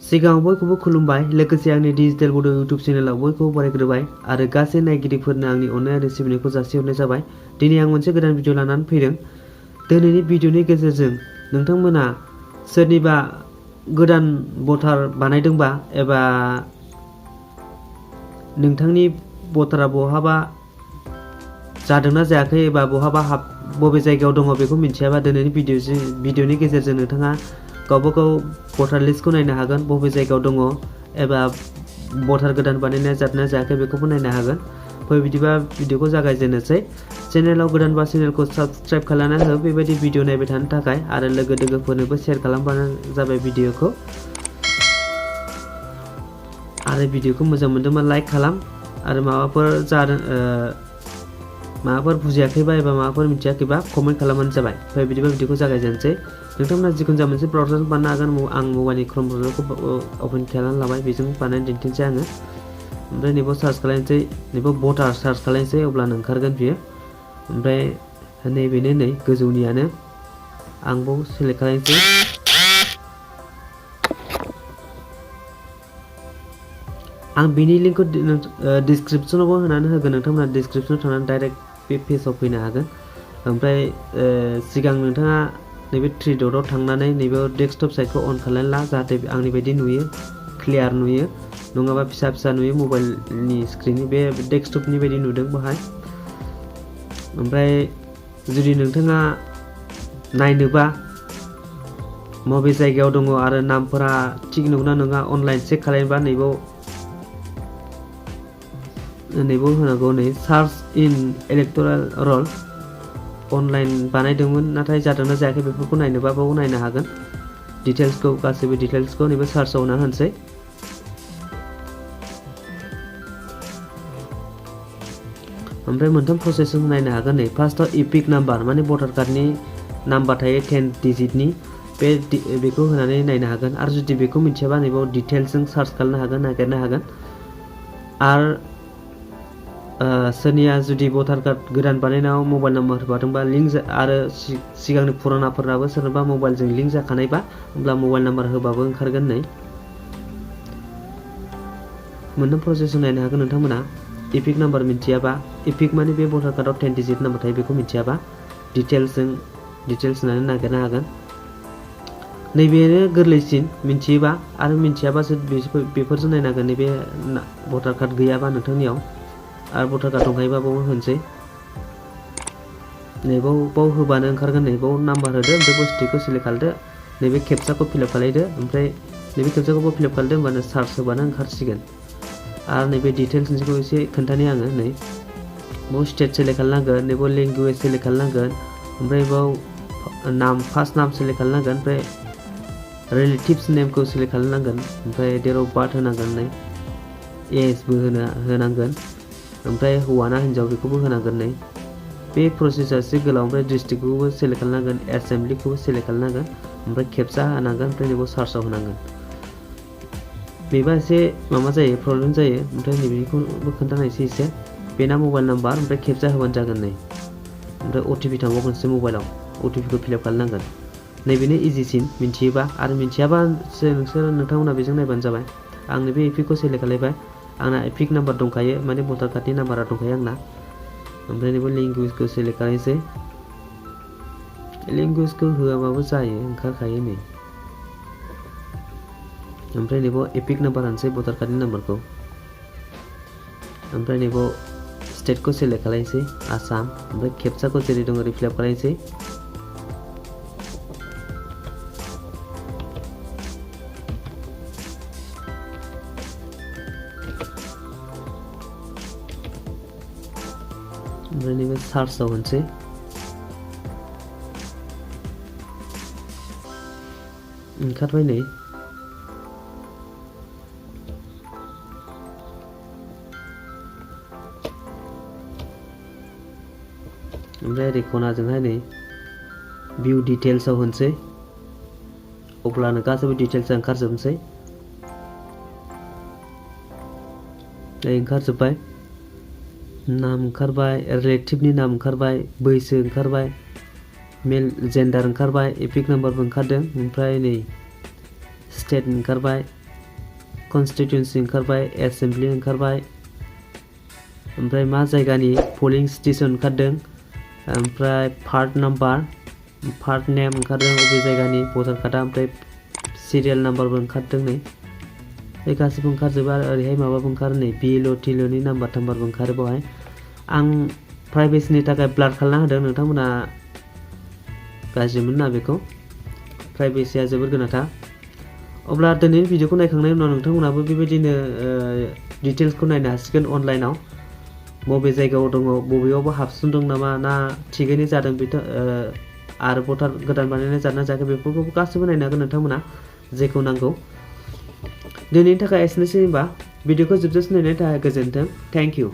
सिगाङाव बयखौबो खुलुमबाय लोगोसे आंनि डिजिटेल बड' इउट्युब चेनेलाव बयखौबो बरायग्रोबाय आरो गासै नायगिरिफोरनो आंनि अननाय आरो सिबिनायखौ जासिहरनाय जाबाय। दिनै आं मोनसे गोदान भिडिअ लानानै फैदों। दिनैनि भिडिअनि गेजेरजों नोंथांमोना सोरनिबा गोदान भटार बानायदोंबा एबा नोंथांनि भटारा बहाबा जादोंना जायाखै एबा बहाबा बबे जायगायाव दङ बेखौ मिन्थियाबा दिनैनि भिडिअनि गेजेरजों नोंथाङा गावबागाव भटार लिस्टखौ नायनो हागोन, बबे जायगायाव दङ एबा भटार गोदान बानायनाया जादोंना जायाखै बेखौबो नायनो हागोन। फै बिदिबा भिडिअखौ जागायजेननोसै। चेनेलाव गोदानबा चेनेलखौ साबस्क्राइब खालामना हो बेबायदि भिडिअ नायबाय थानो थाखाय आरो लोगो दोगोफोरनोबो शेयार खालामबानो जाबाय भिडिअखौ। आरो भिडिअखौ मोजां मोनदोंबा लाइक खालाम आरो माबाफोर बुजियाखैबा एबा माबाफोर मिथियाखैबा कमेन्ट खालामबानो जाबाय। फै बिदिबा भिडिअखौ जागायजेननोसै। नोंथांमोना जिखुनु जाया मोनसे ब्राउजार बानायनो हागोन। आं मबाइलनि क्रोम ब्राउजारखौ अपेन खालामनानै लाबाय, बेजों बानायनानै दिन्थिनोसै आङो। ओमफ्राय नैबाव सार्च खालामनोसै, नैबाव भटार सार्च खालामनोसै, अब्लानो ओंखारगोन बियो। ओमफ्राय नैबेनो नै गोजौनियानो आं बाव सेलेक्ट खालामनोसै। आं बिनि लिंकखौ डिसक्रिप्शनावबो होनानै होगोन, नोंथांमोना डिसक्रिप्शनाव थांनानै डाइरेक्ट बे पेजाव फैनो हागोन। ओमफ्राय सिगां नोंथाङा नैबे थ्रि डटआव थांनानै नैबे डेस्कटप साइटखौ अन खालामनानै ला, जाहाथे आंनि बायदि नुयो, क्लियार नुयो, नङाबा फिसा फिसा नुयो मबाइलनि स्क्रिननि बे डेस्कटपनि बायदि नुदों बाहाय। ओमफ्राय जुदि नोंथाङा नायनोबा बबे जायगायाव दङ आरो नामफोरा थिग नंगौना नङा अनलाइन चेक खालामनोबा नैबाव होनांगौ, नै सार्च इन इलेक्ट'रेल रल अनलाइन बानायदोंमोन नाथाय जादोंना जायाखै बेफोरखौ नायनोबा बाव नायनो हागोन। डिटेल्सखौ गासैबो डिटेल्सखौ नैबे सार्चआव होना होनोसै। ओमफ्राय मोनथाम प्रसेसजों नायनो हागोन। नै फार्स्टआव इपिक नाम्बार माने भटार कार्डनि नाम्बार थायो 10 डिजिटनि, बेखौ होनानै नायनो हागोन। आरो जुदि बेखौ मिथियाबा नैबाव डिटेल्सजों सार्च खालामनो हागोन, नागिरनो हागोन। आरो सोरनिया जुदि भटार कार्ड गोदान बानायनायाव मबाइल नाम्बार होफादोंबा लिंक आरो सिगांनि पुरानाफोराबो सोरनोबा मबाइलजों लिंक जाखानायबा होमब्ला मबाइल नाम्बार होबाबो ओंखारगोन। नै मोनथाम प्रसेसजों नायनो हागोन नोंथांमोना। इपिक नाम्बार मिथियाबा, इपिक माने बे भटार कार्डआव 10 डिजिट नाम्बार थायो बेखौ मिथियाबा डिटेल्स होनानै नागिरनो हागोन। नैबेनो गोरलैसिन मिथियोबा, आरो मिथियाबासो बेफोरजों नायनांगोन। नैबे भटार कार्ड गैयाबा नोंथांनियाव आरो भटार कार्ड दंखायोबा बाव होनोसै। नैबाव होबानो ओंखारगोन। नैबाव नाम्बार होदो, ओमफ्राय स्टेटखौ सिलेक्ट खालामदो, नैबे केपचाखौ फिलआप खालामदो, ओमफ्राय नैबे केपचाखौबो फिलआप खालामदो, होमबानो सार्च होबानो ओंखारसिगोन। आरो नैबे डिटेल्सखौ एसे खोन्थानि आङो। नै बाव स्टेट सेलेक्ट खालामनांगोन, नैबाव लेंगुवेज सेलेक्ट खालामनांगोन, ओमफ्राय बाव फार्स्ट नाम सेलेक्ट खालामनांगोन, ओमफ्राय रिलेटिभ्स नेमखौ सेलेक्ट खालामनांगोन, ओमफ्राय डेट अफ बार्थ होनांगोन। नै एजबो होनांगोन, ओमफ्राय हौवाना हिन्जाव बेखौबो होनांगोन। नै बे प्रसेसा एसे गोलाव। ओमफ्राय डिस्ट्रिक्टखौबो सेलेक्ट खालामनांगोन, एसेम्बलिखौबो सेलेक्ट खालामनांगोन, ओमफ्राय केपचा होनांगोन, ओमफ्राय नैबाव सार्चआव होनांगोन। बेबा एसे माबा जायो, प्रब्लेम जायो। ओमफ्राय नैबेखौबो खोन्थानायसै एसे। बेना मबाइल नाम्बार, ओमफ्राय केपचा होबानो जागोन। नै ओमफ्राय अटिपि थांबावगोनसो मबाइलाव, अटिपिखौ फिलआप खालामनांगोन। नैबेनो इजिसिन मिथियोबा। आरो मिथियाबा नोंथांमोना बेजों नायबानो जाबाय। आं नैबे इपिकखौ सेलेक्ट खालामबाय, आंना इपिक नाम्बार दंखायो, माने भटार कार्डनि नाम्बारा दंखायो आंना। ओमफ्राय नैबे लेंगुवेजखौ सेलेक्ट खालामनोसै। लेंगुवेजखौ होआबाबो जायो, ओंखारखायो। नै ओमफ्राय नैबाव इपिक नाम्बार होनोसै, भटार कार्डनि नाम्बारखौ। ओमफ्राय नैबाव स्टेटखौ सेलेक्ट खालामनोसै, आसाम, ओमफ्राय केपचाखौ जेरै दं ओरै फिलआप खालामनोसै। ओमफ्राय नैबे सार्चआव होनोसै। ओंखारबाय। नै ओमफ्राय ओरै खनाजोंहाय नै भिउ डिटेल्सआव होनोसै, अब्लानो गासैबो डिटेल्सआ ओंखारजोबनोसै। ओंखारजोब्बाय, नाम ओंखारबाय, रिलेटिभनि नाम ओंखारबाय, बैसो ओंखारबाय, मेल जेन्डार ओंखारबाय, इपिक नाम्बारबो ओंखारदों, ओमफ्राय नै स्टेट ओंखारबाय, कन्स्टिटिउन्सि ओंखारबाय, एसेम्बलि ओंखारबाय, ओमफ्राय मा जायगानि पलिं स्टेसन ओंखारदों, ओमफ्राय पार्ट नाम्बार, पार्ट नेम ओंखारदों बबे जायगानि भटार कार्डआ, ओमफ्राय सिरियाल नाम्बारबो ओंखारदों नै बे गासिबो ओंखारजोबो आरो ओरैहाय माबाबो ओंखारो नै बिएलअ टिएलअनि नाम्बार थाम्बारबो ओंखारो बेवहाय। आं प्राइभेसिनि थाखाय ब्लार खालामना होदों, नोंथांमोना गाज्रि मोना बेखौ, प्राइभेसिया जोबोर गोनांथार। अब्ला दिनैनि भिडिअखौ नायखांनायनि उनाव नोंथांमोनाबो बेबायदिनो डिटेल्सखौ नायनो हासिगोन अनलाइनाव, बबे जायगायाव दङ, बबेयावबा हाबसनदों नामा ना थिगैनो जादों आरो भटार गोदान बानायनाय जादोंना जायाखै बेफोरखौ गासैबो नायनो हागोन नोंथांमोना जेखौ नांगौ। दिनैनि थाखाय एसेनोसै होनबा भिडिअखौ जोबजासिम नायनायनि थाखाय गोजोन्थों, थेंक इउ।